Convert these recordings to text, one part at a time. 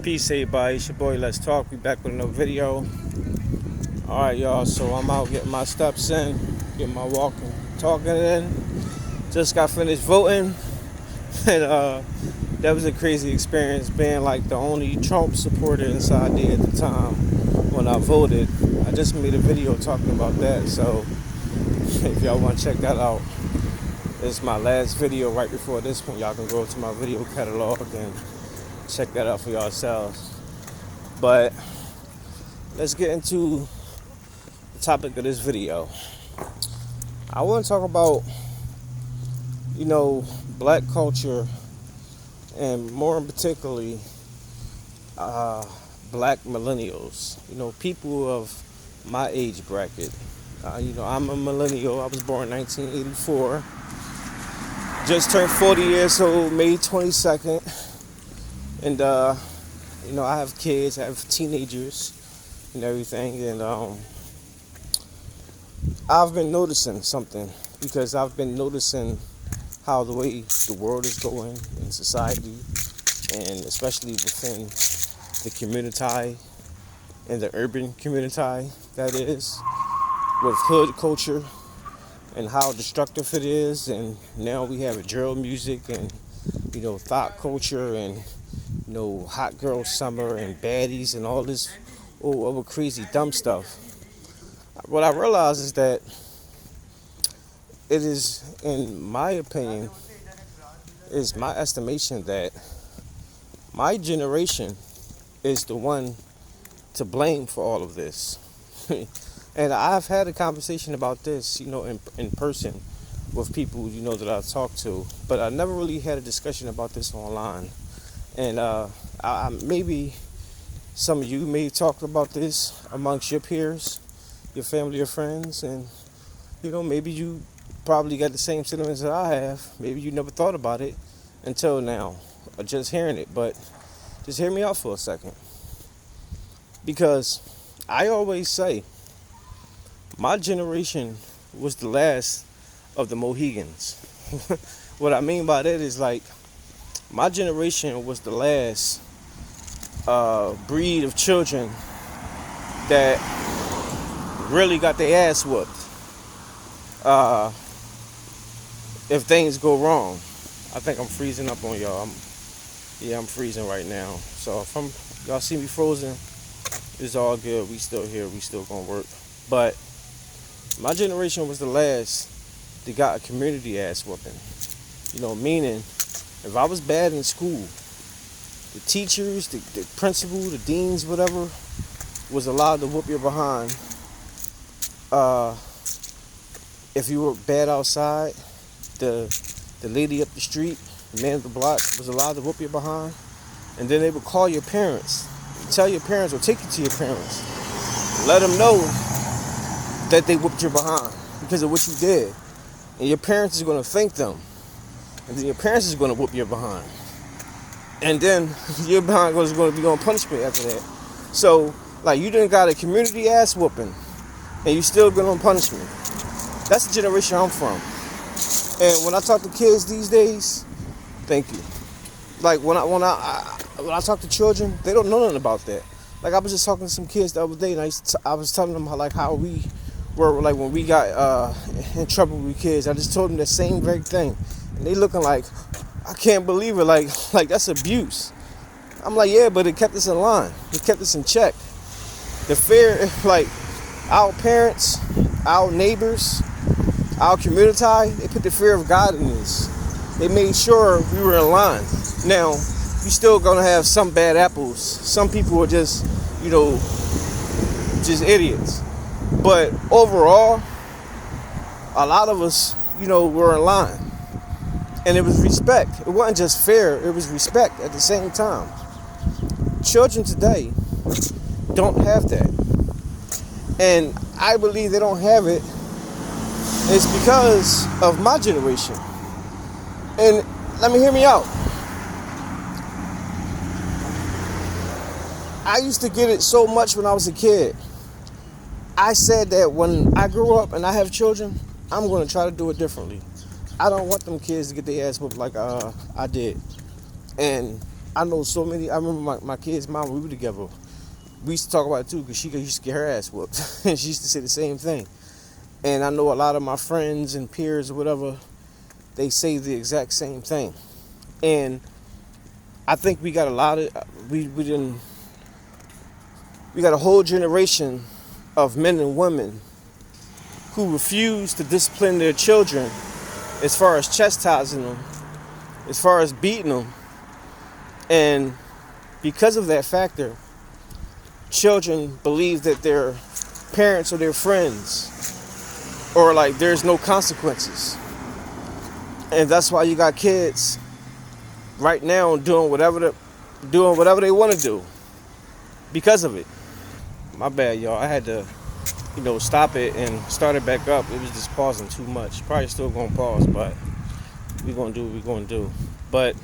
Peace, everybody. It's your boy, Let's Talk. We back with another video. Alright, y'all. So I'm out getting my steps in, getting my walking, talking in. Just got finished voting. And that was a crazy experience being like the only Trump supporter inside there at the time when I voted. I just made a video talking about that. So if y'all want to check that out, it's my last video right before this one. Y'all can go to my video catalog and check that out for yourselves. But let's get into the topic of this video. I want to talk about, black culture, and more particularly, black millennials. People of my age bracket. I'm a millennial. I was born in 1984. Just turned 40 years old, May 22nd. And, I have kids, I have teenagers and everything. And I've been noticing something, because I've been noticing how the way the world is going in society, and especially within the community, and the urban community, that is, with hood culture and how destructive it is. And now we have drill music and, thought culture and, hot girl summer and baddies and all this over crazy dumb stuff. What I realize is that it is, in my opinion, is my estimation that my generation is the one to blame for all of this. And I've had a conversation about this, in person with people, that I talk to, but I never really had a discussion about this online. And I maybe some of you may talk about this amongst your peers, your family or friends, and maybe you probably got the same sentiments that I have. Maybe you never thought about it until now, or just hearing it. But just hear me out for a second, because I always say my generation was the last of the Mohegans. What I mean by that is, like, my generation was the last breed of children that really got their ass whooped if things go wrong. I think I'm freezing up on y'all. I'm freezing right now. So if y'all see me frozen, it's all good. We still here. We still gonna work. But my generation was the last that got a community ass whooping. Meaning, if I was bad in school, the teachers, the principal, the deans, whatever, was allowed to whoop your behind. If you were bad outside, the lady up the street, the man of the block, was allowed to whoop your behind. And then they would call your parents, tell your parents, or take you to your parents, let them know that they whooped your behind because of what you did. And your parents is going to thank them. And then your parents is going to whoop your behind. And then your behind is going to be on punishment after that. So, like, you done got a community ass whooping, and you still going on punishment. That's the generation I'm from. And when I talk to kids these days, thank you. Like, when I talk to children, they don't know nothing about that. Like, I was just talking to some kids the other day, and I was telling them how we were, like, when we got in trouble with kids. I just told them the same very thing. And they looking like, I can't believe it, like that's abuse. I'm like, yeah, but it kept us in line. It kept us in check. The fear, like, our parents, our neighbors, our community, they put the fear of God in us. They made sure we were in line. Now, you still gonna have some bad apples. Some people are just, just idiots. But overall, a lot of us, were in line. And it was respect. It wasn't just fair, it was respect at the same time. Children today don't have that. And I believe they don't have it. It's because of my generation. And let me hear me out. I used to get it so much when I was a kid. I said that when I grow up and I have children, I'm going to try to do it differently. I don't want them kids to get their ass whooped like I did. And I know so many. I remember my kid's mom. We were together. We used to talk about it too because she used to get her ass whooped, and she used to say the same thing. And I know a lot of my friends and peers or whatever, they say the exact same thing. And I think we got a lot of we got a whole generation of men and women who refuse to discipline their children as far as chastising them, as far as beating them. And because of that factor, children believe that their parents or their friends, or like there's no consequences. And that's why you got kids right now doing whatever they want to do because of it. My bad, y'all. I had to, stop it and start it back up. It was just pausing too much. Probably still gonna pause, but we're gonna do what we're gonna do. But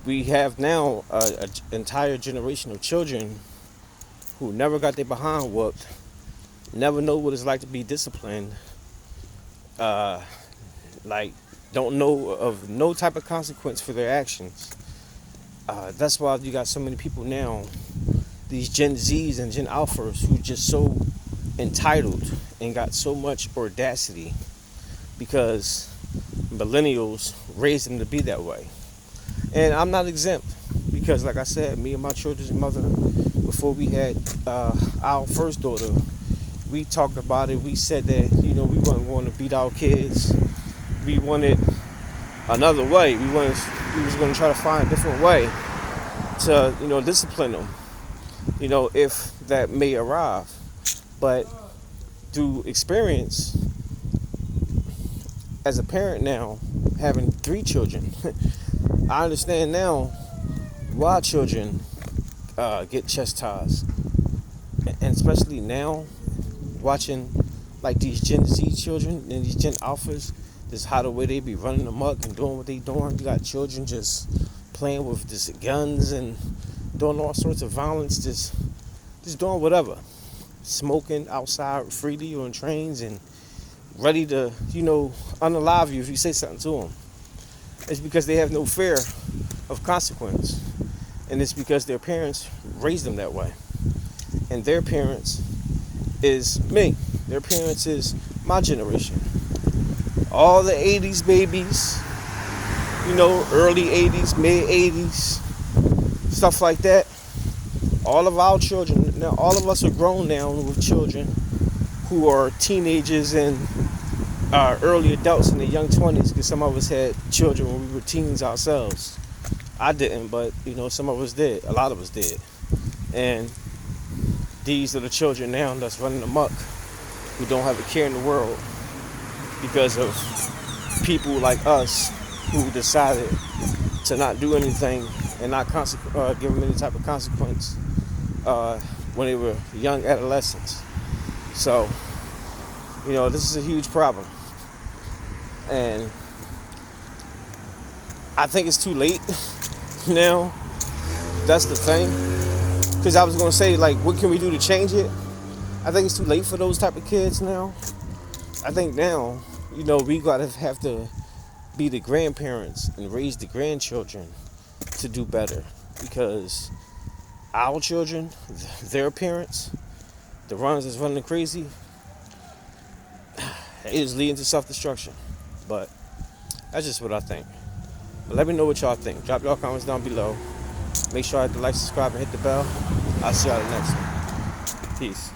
we have now an entire generation of children who never got their behind whooped, never know what it's like to be disciplined, like don't know of no type of consequence for their actions. That's why you got so many people now, these Gen Zs and Gen Alphas, who just so entitled and got so much audacity because millennials raised them to be that way. And I'm not exempt because, like I said, me and my children's mother, before we had our first daughter, we talked about it. We said that, we weren't going to beat our kids. We wanted another way. We was going to try to find a different way to, discipline them, if that may arrive. But through experience, as a parent now, having 3 children, I understand now why children get chastised. And especially now, watching like these Gen Z children and these Gen Alphas, just how the way they be running amok and doing what they doing. You got children just playing with just guns and doing all sorts of violence, just doing whatever. Smoking outside freely on trains and ready to, unalive you if you say something to them. It's because they have no fear of consequence. And it's because their parents raised them that way. And their parents is me. Their parents is my generation. All the 80s babies, early 80s, mid 80s, stuff like that. All of our children, now all of us are grown now with children who are teenagers and early adults in their young 20s, because some of us had children when we were teens ourselves. I didn't, but some of us did. A lot of us did. And these are the children now that's running amok, who don't have a care in the world because of people like us who decided to not do anything and not give them any type of consequence when they were young adolescents. So, this is a huge problem. And I think it's too late now. That's the thing. Because I was going to say, like, what can we do to change it? I think it's too late for those type of kids now. I think now, we gotta have to be the grandparents and raise the grandchildren to do better. Because our children, their parents, the ones that's running crazy, it is leading to self-destruction. But that's just what I think. But let me know what y'all think. Drop y'all comments down below. Make sure I hit the like, subscribe, and hit the bell. I'll see y'all in the next one. Peace.